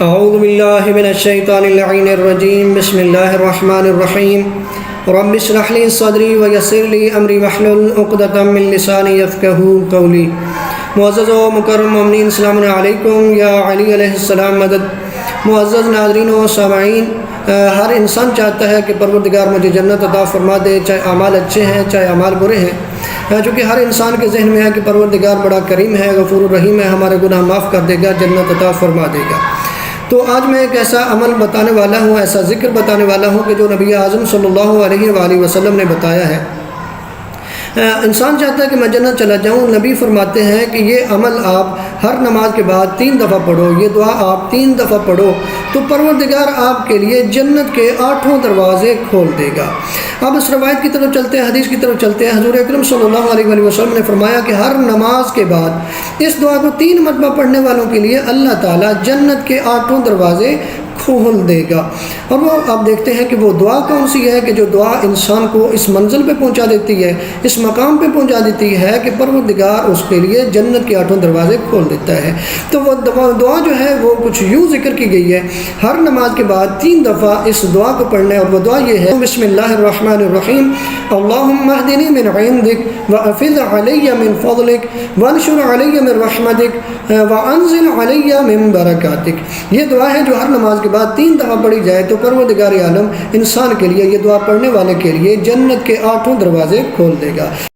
اعوذ باللہ من الشیطان اللعین الرجیم بسم اللہ الرحمن الرحیم رب اشرح لی صدری ویسر لی امری واحلل عقدۃ من لسانی یفقہوا قولی۔ معزز و مکرم مومنین، السلام علیکم یا علی علیہ السلام مدد۔ معزز ناظرین و سامعین، ہر انسان چاہتا ہے کہ پروردگار مجھے جنت عطا فرما دے، چاہے اعمال اچھے ہیں چاہے اعمال برے ہیں، چونکہ ہر انسان کے ذہن میں ہے کہ پروردگار بڑا کریم ہے، غفور الرحیم ہے، ہمارے گناہ معاف کر دے گا، جنت عطا فرما دے گا۔ تو آج میں ایک ایسا عمل بتانے والا ہوں، ایسا ذکر بتانے والا ہوں کہ جو نبی اعظم صلی اللہ علیہ وآلہ وسلم نے بتایا ہے۔ انسان چاہتا ہے کہ میں جنت چلا جاؤں، نبی فرماتے ہیں کہ یہ عمل آپ ہر نماز کے بعد 3 دفعہ پڑھو، یہ دعا آپ 3 دفعہ پڑھو تو پروردگار آپ کے لیے جنت کے 8 دروازے کھول دے گا۔ اب اس روایت کی طرف چلتے ہیں، حدیث کی طرف چلتے ہیں۔ حضور اکرم صلی اللہ علیہ وآلہ وسلم نے فرمایا کہ ہر نماز کے بعد اس دعا کو 3 مرتبہ پڑھنے والوں کے لیے اللہ تعالیٰ جنت کے 8 دروازے کھول دے گا۔ اور وہ آپ دیکھتے ہیں کہ وہ دعا کون سی ہے کہ جو دعا انسان کو اس منزل پہ پہنچا دیتی ہے، اس مقام پہ پہنچا دیتی ہے کہ پروردگار اس کے لیے جنت کے 8 دروازے کھول دیتا ہے۔ تو وہ دعا جو ہے وہ کچھ یوں ذکر کی گئی ہے، ہر نماز کے بعد 3 دفعہ اس دعا کو پڑھنا ہے، اور وہ دعا یہ ہے: بسم اللہ الرحمن الرحیم، اللہم اہدنی من عندک وافض علی من فضلک وانشر علی من رحمتک وانزل علی من برکاتک۔ یہ دعا ہے جو ہر نماز کے بعد 3 دفعہ پڑھی جائے تو پروردگار عالم انسان کے لیے، یہ دعا پڑھنے والے کے لیے جنت کے 8 دروازے کھول دے گا۔